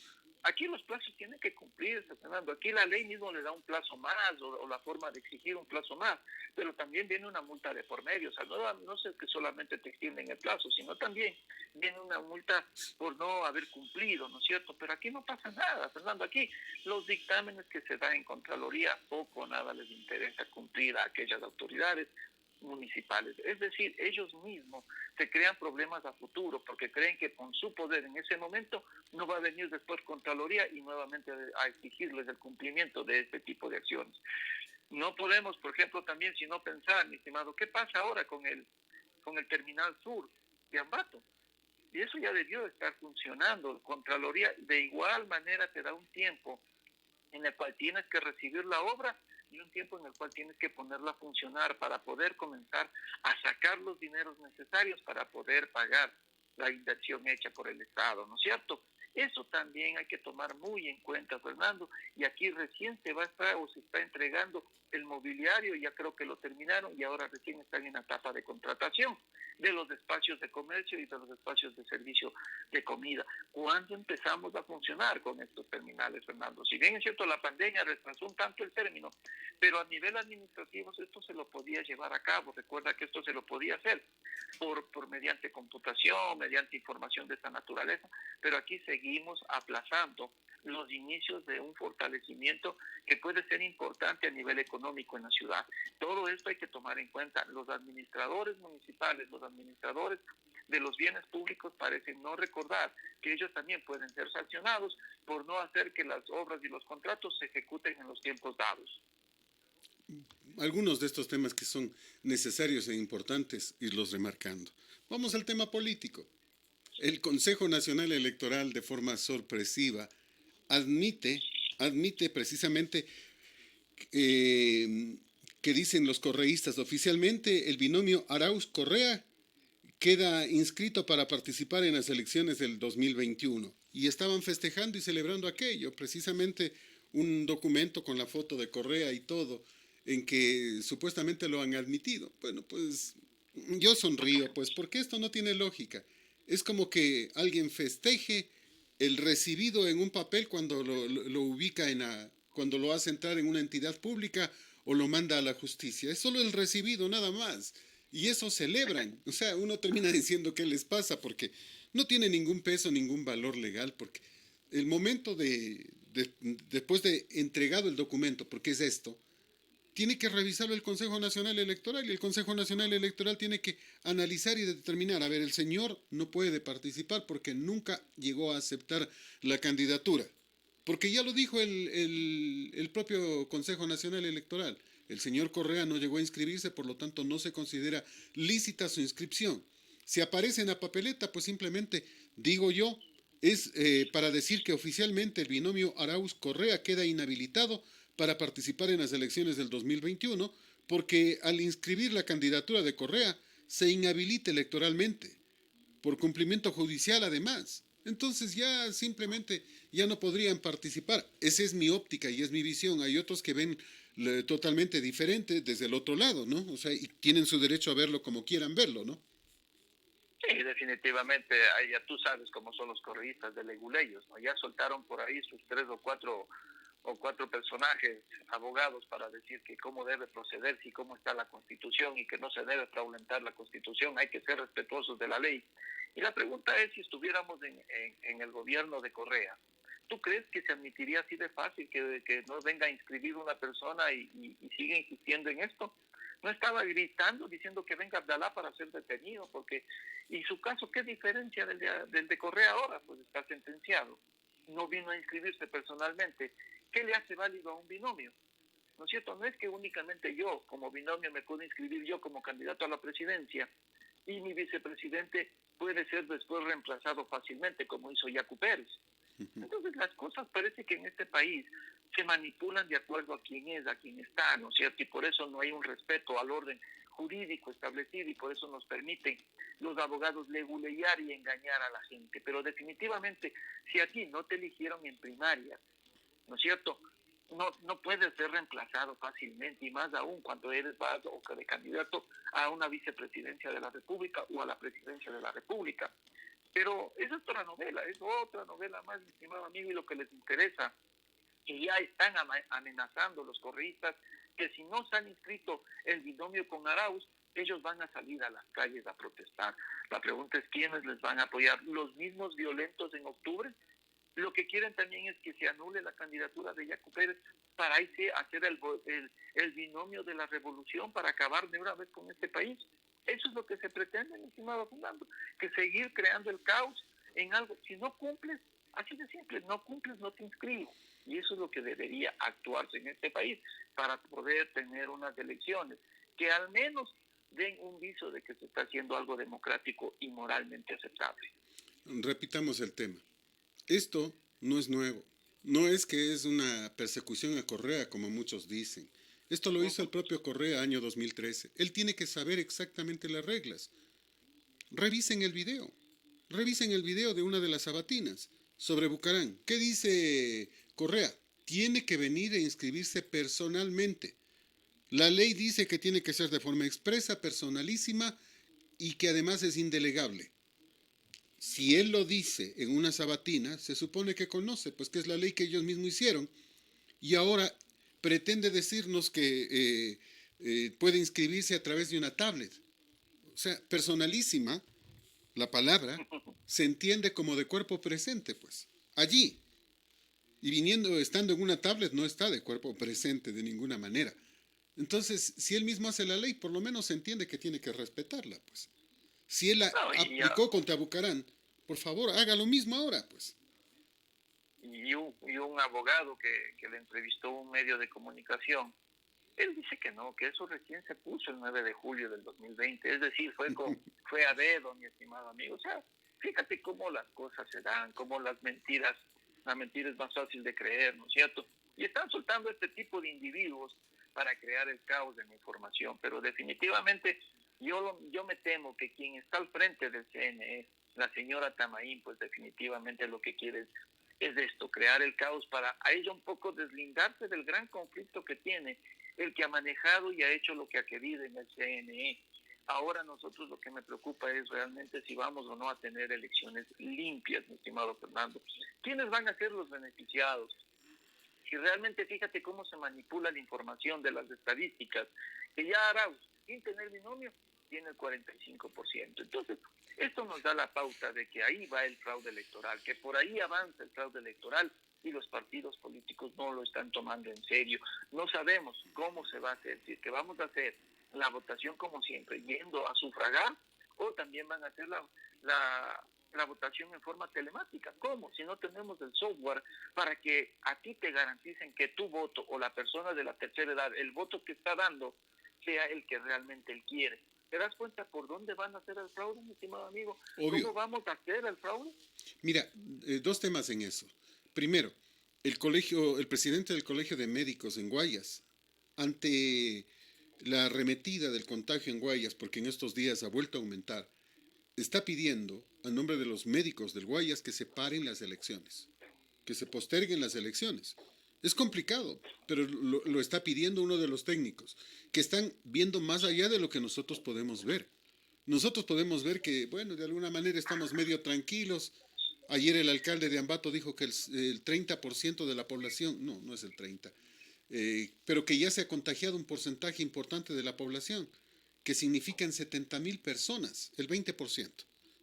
Aquí los plazos tienen que cumplirse, Fernando. Aquí la ley mismo le da un plazo más o la forma de exigir un plazo más, pero también viene una multa de por medio. O sea, no sé que solamente te extienden el plazo, sino también viene una multa por no haber cumplido, ¿no es cierto? Pero aquí no pasa nada, Fernando. Aquí los dictámenes que se dan en Contraloría poco o nada les interesa cumplir a aquellas autoridades municipales. Es decir, ellos mismos se crean problemas a futuro porque creen que con su poder en ese momento no va a venir después Contraloría y nuevamente a exigirles el cumplimiento de este tipo de acciones. No podemos, por ejemplo, también si no pensar, mi estimado, ¿qué pasa ahora con el terminal sur de Ambato? Y eso ya debió estar funcionando. Contraloría de igual manera te da un tiempo en el cual tienes que recibir la obra y un tiempo en el cual tienes que ponerla a funcionar para poder comenzar a sacar los dineros necesarios para poder pagar la inversión hecha por el Estado, ¿no es cierto? Eso también hay que tomar muy en cuenta, Fernando, y aquí recién se va a estar o se está entregando el mobiliario, ya creo que lo terminaron y ahora recién están en la etapa de contratación de los espacios de comercio y de los espacios de servicio de comida. ¿Cuándo empezamos a funcionar con estos terminales, Fernando? Si bien es cierto, la pandemia retrasó un tanto el término, pero a nivel administrativo esto se lo podía llevar a cabo. Recuerda que esto se lo podía hacer por mediante computación, mediante información de esta naturaleza, pero aquí seguimos aplazando los inicios de un fortalecimiento que puede ser importante a nivel económico en la ciudad. Todo esto hay que tomar en cuenta. Los administradores municipales, los administradores de los bienes públicos parecen no recordar que ellos también pueden ser sancionados por no hacer que las obras y los contratos se ejecuten en los tiempos dados. Algunos de estos temas que son necesarios e importantes, irlos remarcando. Vamos al tema político. El Consejo Nacional Electoral, de forma sorpresiva, admite precisamente que dicen los correístas oficialmente el binomio Arauz-Correa queda inscrito para participar en las elecciones del 2021. Y estaban festejando y celebrando aquello, precisamente un documento con la foto de Correa y todo, en que supuestamente lo han admitido. Bueno, pues yo sonrío, pues porque esto no tiene lógica. Es como que alguien festeje el recibido en un papel cuando lo ubica cuando lo hace entrar en una entidad pública o lo manda a la justicia. Es solo el recibido, nada más. Y eso celebran. O sea, uno termina diciendo qué les pasa porque no tiene ningún peso, ningún valor legal, porque el momento después de entregado el documento, porque es esto, tiene que revisarlo el Consejo Nacional Electoral y el Consejo Nacional Electoral tiene que analizar y determinar, a ver, el señor no puede participar porque nunca llegó a aceptar la candidatura, porque ya lo dijo el propio Consejo Nacional Electoral, el señor Correa no llegó a inscribirse, por lo tanto no se considera lícita su inscripción. Si aparece en la papeleta, pues simplemente digo yo, es para decir que oficialmente el binomio Arauz-Correa queda inhabilitado para participar en las elecciones del 2021, porque al inscribir la candidatura de Correa se inhabilita electoralmente, por cumplimiento judicial además. Entonces ya simplemente ya no podrían participar. Esa es mi óptica y es mi visión. Hay otros que ven totalmente diferente desde el otro lado, ¿no? O sea, y tienen su derecho a verlo como quieran verlo, ¿no? Sí, definitivamente, ya tú sabes cómo son los correístas de leguleyos, ¿no? Ya soltaron por ahí sus tres o cuatro personajes abogados para decir que cómo debe procederse y cómo está la Constitución y que no se debe fraulentar la Constitución, hay que ser respetuosos de la ley. Y la pregunta es, si estuviéramos en el gobierno de Correa, ¿tú crees que se admitiría así de fácil que no venga a inscribir una persona y sigue insistiendo en esto? No estaba gritando diciendo que venga Abdalá para ser detenido, porque, y su caso, ¿qué diferencia del de Correa ahora? Pues está sentenciado, no vino a inscribirse personalmente. ¿Qué le hace válido a un binomio? ¿No es cierto? No es que únicamente yo, como binomio, me puedo inscribir yo como candidato a la presidencia y mi vicepresidente puede ser después reemplazado fácilmente, como hizo Yacu Pérez. Entonces las cosas parece que en este país se manipulan de acuerdo a quién es, a quién está, ¿no es cierto? Y por eso no hay un respeto al orden jurídico establecido y por eso nos permiten los abogados leguleyar y engañar a la gente. Pero definitivamente, si a ti no te eligieron en primaria, ¿no es cierto? No puedes ser reemplazado fácilmente, y más aún cuando eres o de candidato a una vicepresidencia de la República o a la presidencia de la República. Pero esa es otra novela más, mi estimado amigo, y lo que les interesa, que ya están amenazando los correístas, que si no se han inscrito el binomio con Arauz, ellos van a salir a las calles a protestar. La pregunta es, ¿quiénes les van a apoyar? ¿Los mismos violentos en octubre? Lo que quieren también es que se anule la candidatura de Yacu Pérez para hacer el binomio de la revolución, para acabar de una vez con este país. Eso es lo que se pretende, mi estimado Fernando, que seguir creando el caos en algo. Si no cumples, así de simple, no cumples, no te inscribo. Y eso es lo que debería actuarse en este país para poder tener unas elecciones que al menos den un viso de que se está haciendo algo democrático y moralmente aceptable. Repitamos el tema. Esto no es nuevo. No es que es una persecución a Correa, como muchos dicen. Esto lo hizo el propio Correa año 2013. Él tiene que saber exactamente las reglas. Revisen el video. Revisen el video de una de las sabatinas sobre Bucarán. ¿Qué dice Correa? Tiene que venir e inscribirse personalmente. La ley dice que tiene que ser de forma expresa, personalísima y que además es indelegable. Si él lo dice en una sabatina, se supone que conoce, pues que es la ley que ellos mismos hicieron, y ahora pretende decirnos que puede inscribirse a través de una tablet. O sea, personalísima, la palabra, se entiende como de cuerpo presente, pues, allí. Y viniendo, estando en una tablet, no está de cuerpo presente de ninguna manera. Entonces, si él mismo hace la ley, por lo menos se entiende que tiene que respetarla, pues. Si él la No, aplicó contra Bucarán, por favor, haga lo mismo ahora, pues. Y un abogado que le entrevistó un medio de comunicación, él dice que no, que eso recién se puso el 9 de julio del 2020, es decir, fue a dedo, mi estimado amigo. O sea, fíjate cómo las cosas se dan, cómo la mentira es más fácil de creer, ¿no es cierto? Y están soltando este tipo de individuos para crear el caos de la información, pero definitivamente yo me temo que quien está al frente del CNE, la señora Tamaín, pues definitivamente lo que quiere es esto, crear el caos para a ella un poco deslindarse del gran conflicto que tiene el que ha manejado y ha hecho lo que ha querido en el CNE. Ahora nosotros lo que me preocupa es realmente si vamos o no a tener elecciones limpias, mi estimado Fernando. ¿Quiénes van a ser los beneficiados? Si realmente fíjate cómo se manipula la información de las estadísticas, que ya Arauz, sin tener binomio, tiene el 45%. Entonces, esto nos da la pauta de que ahí va el fraude electoral, que por ahí avanza el fraude electoral y los partidos políticos no lo están tomando en serio. No sabemos cómo se va a hacer, si es que vamos a hacer la votación como siempre, yendo a sufragar, o también van a hacer la votación en forma telemática. ¿Cómo? Si no tenemos el software para que a ti te garanticen que tu voto o la persona de la tercera edad, el voto que está dando, sea el que realmente él quiere. ¿Te das cuenta por dónde van a hacer el fraude, mi estimado amigo? Obvio. ¿Cómo vamos a hacer el fraude? Mira, dos temas en eso. Primero, el presidente del Colegio de Médicos en Guayas, ante la arremetida del contagio en Guayas, porque en estos días ha vuelto a aumentar, está pidiendo, a nombre de los médicos del Guayas, que se paren las elecciones, que se posterguen las elecciones. Es complicado, pero lo está pidiendo uno de los técnicos, que están viendo más allá de lo que nosotros podemos ver. Nosotros podemos ver que, bueno, de alguna manera estamos medio tranquilos. Ayer el alcalde de Ambato dijo que el 30% de la población, no, no es el 30, pero que ya se ha contagiado un porcentaje importante de la población, que significan 70.000 personas, el 20%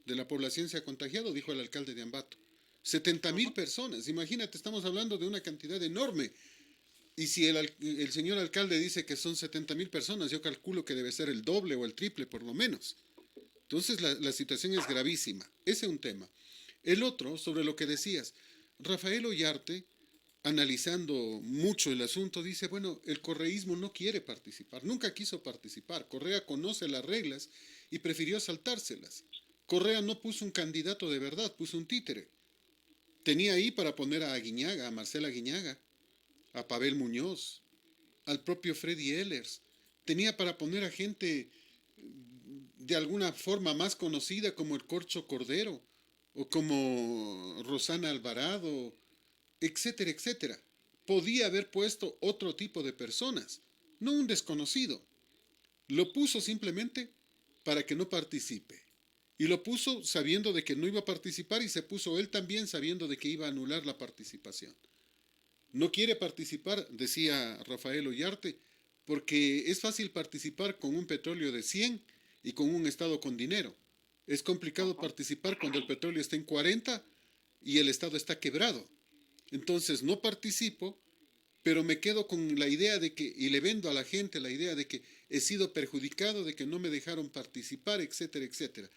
de la población se ha contagiado, dijo el alcalde de Ambato. 70.000 personas, imagínate, estamos hablando de una cantidad enorme. Y si el señor alcalde dice que son 70.000 personas, yo calculo que debe ser el doble o el triple por lo menos. Entonces la situación es gravísima. Ese es un tema. El otro, sobre lo que decías, Rafael Ollarte, analizando mucho el asunto, dice, bueno, el correísmo no quiere participar, nunca quiso participar. Correa conoce las reglas y prefirió saltárselas. Correa no puso un candidato de verdad, puso un títere. Tenía ahí para poner a Aguiñaga, a Marcela Aguiñaga, a Pavel Muñoz, al propio Freddy Ehlers. Tenía para poner a gente de alguna forma más conocida como el Corcho Cordero o como Rosana Alvarado, etcétera, etcétera. Podía haber puesto otro tipo de personas, no un desconocido. Lo puso simplemente para que no participe. Y lo puso sabiendo de que no iba a participar y se puso él también sabiendo de que iba a anular la participación. No quiere participar, decía Rafael Ollarte, porque es fácil participar con un petróleo de 100 y con un Estado con dinero. Es complicado participar cuando el petróleo está en 40 y el Estado está quebrado. Entonces no participo, pero me quedo con la idea de que, y le vendo a la gente la idea de que he sido perjudicado, de que no me dejaron participar, etcétera, etcétera.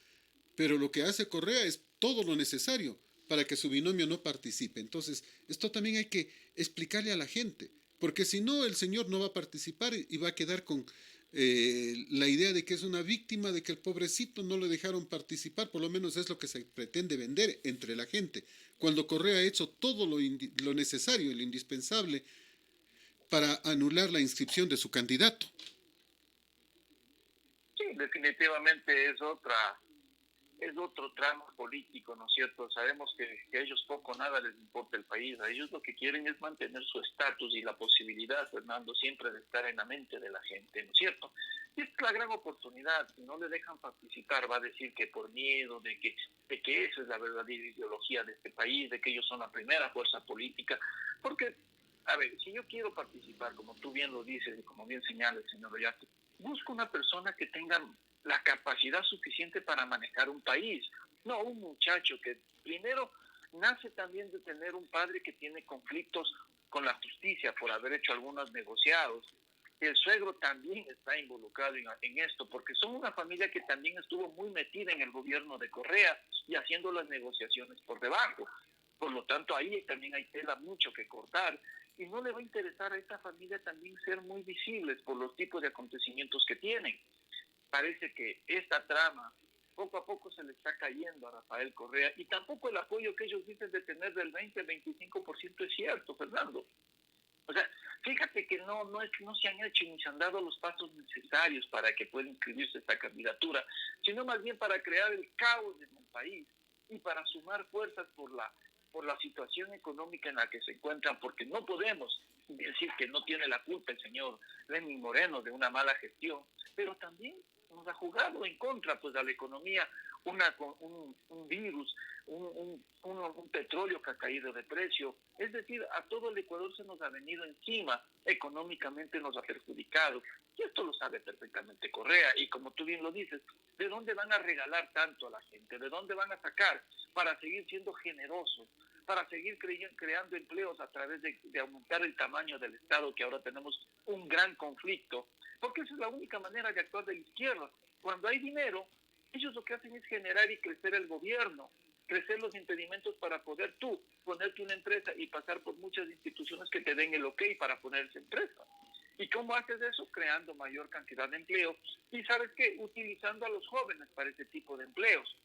Pero lo que hace Correa es todo lo necesario para que su binomio no participe. Entonces, esto también hay que explicarle a la gente, porque si no, el señor no va a participar y va a quedar con la idea de que es una víctima, de que el pobrecito no le dejaron participar, por lo menos es lo que se pretende vender entre la gente, cuando Correa ha hecho todo lo necesario, lo indispensable, para anular la inscripción de su candidato. Sí, definitivamente es otro tramo político, ¿no es cierto? Sabemos que a ellos poco o nada les importa el país, a ellos lo que quieren es mantener su estatus y la posibilidad, Fernando, siempre de estar en la mente de la gente, ¿no es cierto? Y es la gran oportunidad, si no le dejan participar, va a decir que por miedo, de que esa es la verdadera ideología de este país, de que ellos son la primera fuerza política, porque, a ver, si yo quiero participar, como tú bien lo dices y como bien señala el señor Ollarte, busco una persona que tenga la capacidad suficiente para manejar un país, no un muchacho que primero nace también de tener un padre que tiene conflictos con la justicia por haber hecho algunos negociados. El suegro también está involucrado en esto, porque son una familia que también estuvo muy metida en el gobierno de Correa y haciendo las negociaciones por debajo. Por lo tanto, ahí también hay tela mucho que cortar y no le va a interesar a esta familia también ser muy visibles por los tipos de acontecimientos que tienen. Parece que esta trama poco a poco se le está cayendo a Rafael Correa y tampoco el apoyo que ellos dicen de tener del 20-25% es cierto, Fernando. O sea, fíjate que no es que no se han hecho ni se han dado los pasos necesarios para que pueda inscribirse esta candidatura, sino más bien para crear el caos en el país y para sumar fuerzas por la situación económica en la que se encuentran, porque no podemos decir que no tiene la culpa el señor Lenín Moreno de una mala gestión, pero también nos ha jugado en contra pues a la economía un virus, un petróleo que ha caído de precio. Es decir, a todo el Ecuador se nos ha venido encima, económicamente nos ha perjudicado. Y esto lo sabe perfectamente Correa. Y como tú bien lo dices, ¿de dónde van a regalar tanto a la gente? ¿De dónde van a sacar para seguir siendo generosos? Para seguir creando empleos a través de aumentar el tamaño del Estado, que ahora tenemos un gran conflicto. Porque esa es la única manera de actuar de la izquierda. Cuando hay dinero, ellos lo que hacen es generar y crecer el gobierno, crecer los impedimentos para poder tú ponerte una empresa y pasar por muchas instituciones que te den el ok para poner esa empresa. ¿Y cómo haces eso? Creando mayor cantidad de empleo y, ¿sabes qué? Utilizando a los jóvenes para ese tipo de empleos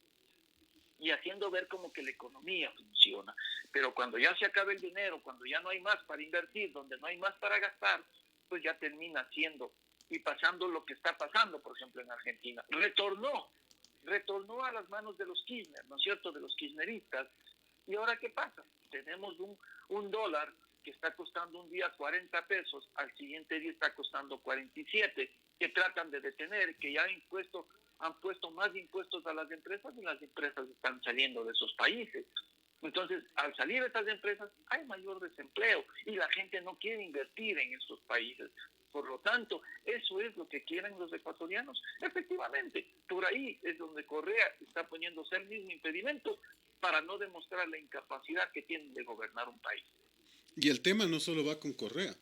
y haciendo ver como que la economía funciona. Pero cuando ya se acaba el dinero, cuando ya no hay más para invertir, donde no hay más para gastar, pues ya termina siendo y pasando lo que está pasando, por ejemplo, en Argentina. Retornó a las manos de los Kirchner, ¿no es cierto?, de los kirchneristas. ¿Y ahora qué pasa? Tenemos un dólar que está costando un día 40 pesos, al siguiente día está costando 47, que tratan de detener, que ya han puesto más impuestos a las empresas y las empresas están saliendo de esos países. Entonces, al salir de estas empresas, hay mayor desempleo y la gente no quiere invertir en estos países. Por lo tanto, eso es lo que quieren los ecuatorianos. Efectivamente, por ahí es donde Correa está poniéndose el mismo impedimento para no demostrar la incapacidad que tienen de gobernar un país. Y el tema no solo va con Correa,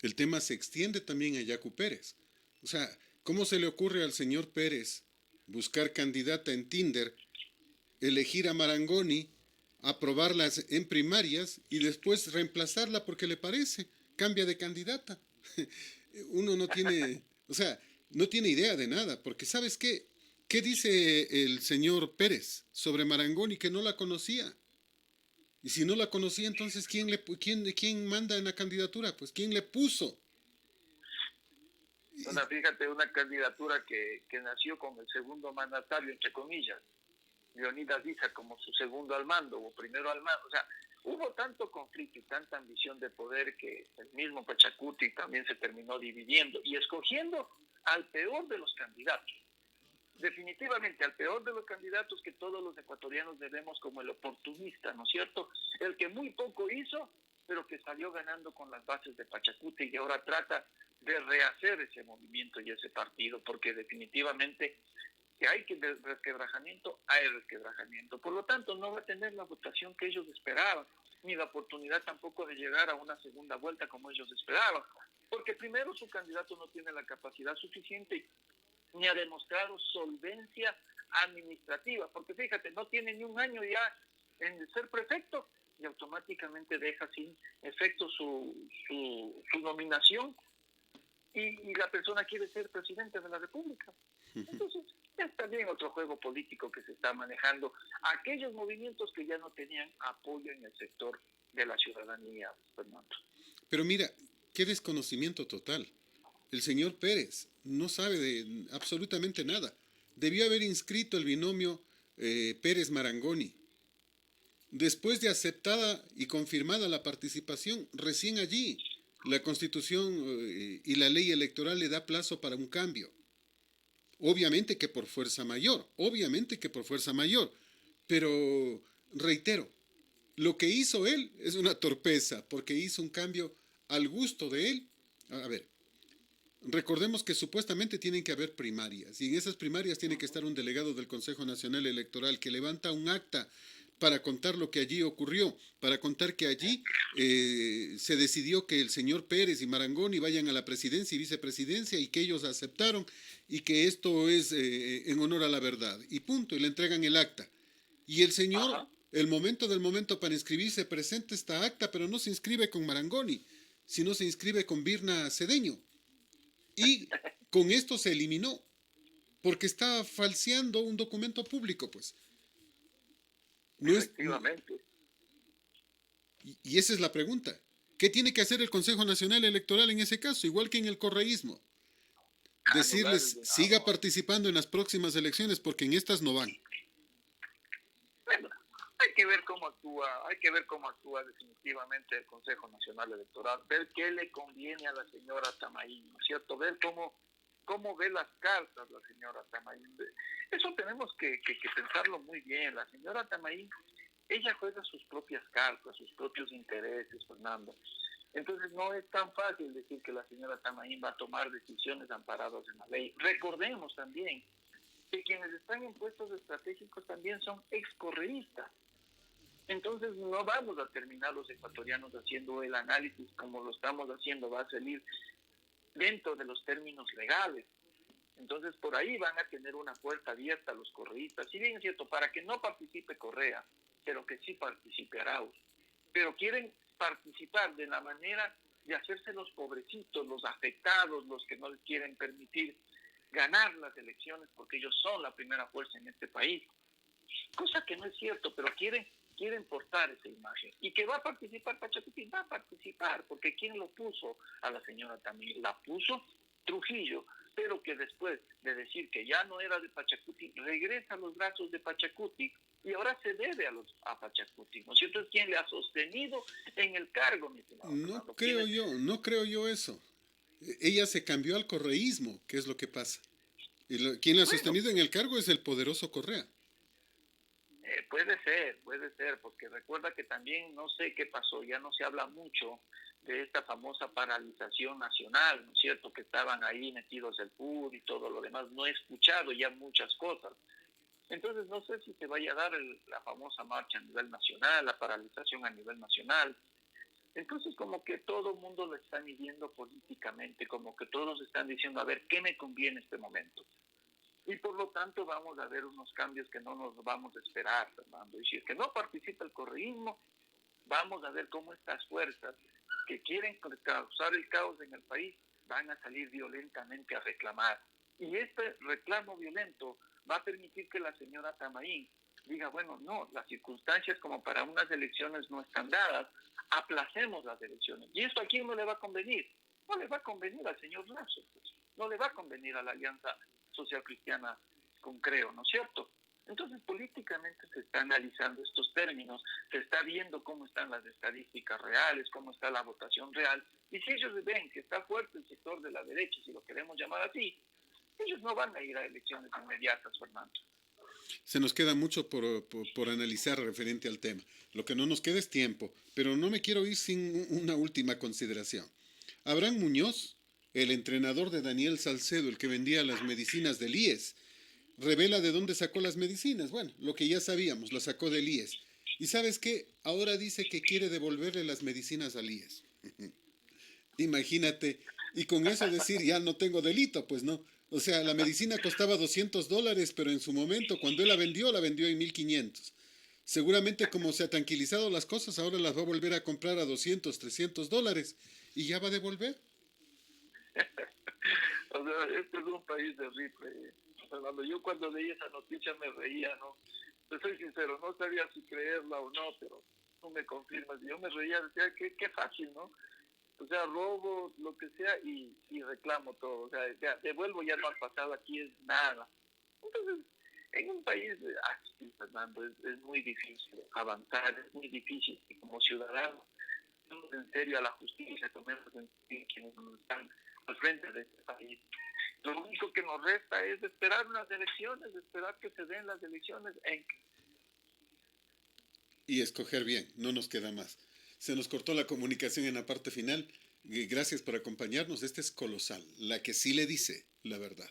el tema se extiende también a Yacu Pérez. O sea, ¿cómo se le ocurre al señor Pérez buscar candidata en Tinder, elegir a Marangoni, aprobarlas en primarias y después reemplazarla porque le parece? Cambia de candidata. Uno no tiene, o sea, no tiene idea de nada, porque ¿sabes qué? ¿Qué dice el señor Pérez sobre Marangoni que no la conocía? Y si no la conocía, entonces ¿quién manda en la candidatura? Pues ¿quién le puso? Fíjate, una candidatura que nació con el segundo mandatario, entre comillas, Leonidas Issa, como su segundo al mando o primero al mando. O sea, hubo tanto conflicto y tanta ambición de poder que el mismo Pachacuti también se terminó dividiendo y escogiendo al peor de los candidatos. Definitivamente al peor de los candidatos que todos los ecuatorianos debemos como el oportunista, ¿no es cierto? El que muy poco hizo, pero que salió ganando con las bases de Pachacuti y ahora trata de rehacer ese movimiento y ese partido, porque definitivamente que hay resquebrajamiento, hay resquebrajamiento. Por lo tanto, no va a tener la votación que ellos esperaban, ni la oportunidad tampoco de llegar a una segunda vuelta como ellos esperaban, porque primero su candidato no tiene la capacidad suficiente ni ha demostrado solvencia administrativa, porque fíjate, no tiene ni un año ya en ser prefecto y automáticamente deja sin efecto su nominación y la persona quiere ser presidente de la República. Entonces, es también otro juego político que se está manejando. Aquellos movimientos que ya no tenían apoyo en el sector de la ciudadanía, Fernando. Pero mira, qué desconocimiento total. El señor Pérez no sabe de absolutamente nada. Debió haber inscrito el binomio Pérez-Marangoni. Después de aceptada y confirmada la participación, recién allí la Constitución y la ley electoral le da plazo para un cambio. Obviamente que por fuerza mayor, pero reitero, lo que hizo él es una torpeza, porque hizo un cambio al gusto de él. A ver, recordemos que supuestamente tienen que haber primarias, y en esas primarias tiene que estar un delegado del Consejo Nacional Electoral que levanta un acta para contar lo que allí ocurrió, para contar que allí se decidió que el señor Pérez y Marangoni vayan a la presidencia y vicepresidencia y que ellos aceptaron y que esto es en honor a la verdad. Y punto, y le entregan el acta. Y el señor, el momento del momento para inscribirse, presenta esta acta, pero no se inscribe con Marangoni, sino se inscribe con Virna Cedeño. Y con esto se eliminó, porque está falseando un documento público, pues. No es, Efectivamente. y esa es la pregunta. ¿Qué tiene que hacer el Consejo Nacional Electoral en ese caso? Igual que en el correísmo. Decirles, siga participando en las próximas elecciones porque en estas no van. Bueno, hay que ver cómo actúa definitivamente el Consejo Nacional Electoral, ver qué le conviene a la señora Tamaín, ¿no es cierto? Ver cómo ve las cartas la señora Tamaín. Eso tenemos que pensarlo muy bien. La señora Tamaín, ella juega sus propias cartas, sus propios intereses, Fernando. Entonces no es tan fácil decir que la señora Tamaín va a tomar decisiones amparadas en la ley. Recordemos también que quienes están en puestos estratégicos también son excorreístas. Entonces no vamos a terminar los ecuatorianos haciendo el análisis como lo estamos haciendo, va a salir dentro de los términos legales. Entonces por ahí van a tener una puerta abierta a los correístas. Si bien es cierto, para que no participe Correa, pero que sí participe Arauz. Pero quieren participar de la manera de hacerse los pobrecitos, los afectados, los que no les quieren permitir ganar las elecciones porque ellos son la primera fuerza en este país. Cosa que no es cierto, pero quieren portar esa imagen. Y que va a participar Pachacuti, va a participar, porque ¿quién lo puso a la señora también? La puso Trujillo. pero que después de decir que ya no era de Pachacuti, regresa a los brazos de Pachacuti y ahora se debe a Pachacuti, ¿no es cierto? Es quien le ha sostenido en el cargo, mi estimado Fernando. No creo yo eso. Ella se cambió al correísmo, ¿qué es lo que pasa? Quien la ha Bueno, sostenido en el cargo es el poderoso Correa. puede ser, porque recuerda que también no sé qué pasó, ya no se habla mucho de esta famosa paralización nacional, ¿no es cierto? Que estaban ahí metidos el PUD y todo lo demás. No he escuchado ya muchas cosas. Entonces no sé si se vaya a dar la famosa marcha a nivel nacional, la paralización a nivel nacional. Entonces como que todo el mundo lo está midiendo políticamente, como que todos están diciendo, a ver, ¿qué me conviene en este momento? Y por lo tanto vamos a ver unos cambios que no nos vamos a esperar, Fernando. Y si es que no participa el correísmo, vamos a ver cómo estas fuerzas que quieren causar el caos en el país van a salir violentamente a reclamar. Y este reclamo violento va a permitir que la señora Tamaín diga, bueno, no, las circunstancias como para unas elecciones no están dadas, aplacemos las elecciones. ¿Y esto a quién no le va a convenir? No le va a convenir al señor Lazo, pues. No le va a convenir a la Alianza Social Cristiana con Creo, ¿no es cierto? Entonces, políticamente se está analizando estos términos, se está viendo cómo están las estadísticas reales, cómo está la votación real, y si ellos ven que está fuerte el sector de la derecha, si lo queremos llamar así, ellos no van a ir a elecciones inmediatas, Fernando. Se nos queda mucho por analizar referente al tema. Lo que no nos queda es tiempo, pero no me quiero ir sin una última consideración. Abraham Muñoz, el entrenador de Daniel Salcedo, el que vendía las medicinas del IES, revela de dónde sacó las medicinas. Bueno, lo que ya sabíamos, las sacó del IES. ¿Y sabes qué? Ahora dice que quiere devolverle las medicinas al IES. Imagínate. Y con eso decir, ya no tengo delito, pues no. O sea, la medicina costaba $200, pero en su momento, cuando él la vendió en 1500. Seguramente como se ha tranquilizado las cosas, ahora las va a volver a comprar a 200, $300 y ya va a devolver. O sea, este es un país terrible, Fernando. Yo cuando leí esa noticia me reía, ¿no? Te soy sincero, no sabía si creerla o no, pero tú me confirmas. Yo me reía, decía, qué fácil, ¿no? O sea, robo, lo que sea, y reclamo todo. O sea, ya, devuelvo ya no al pasado, aquí es nada. Entonces, en un país así, Fernando, es muy difícil avanzar, es muy difícil. Y como ciudadanos, tomemos en serio a la justicia, tomemos en serio quienes están al frente de este país. Lo único que nos resta es esperar unas elecciones, esperar que se den las elecciones en Y escoger bien, no nos queda más. Se nos cortó la comunicación en la parte final. Gracias por acompañarnos. Este es Colosal, la que sí le dice la verdad.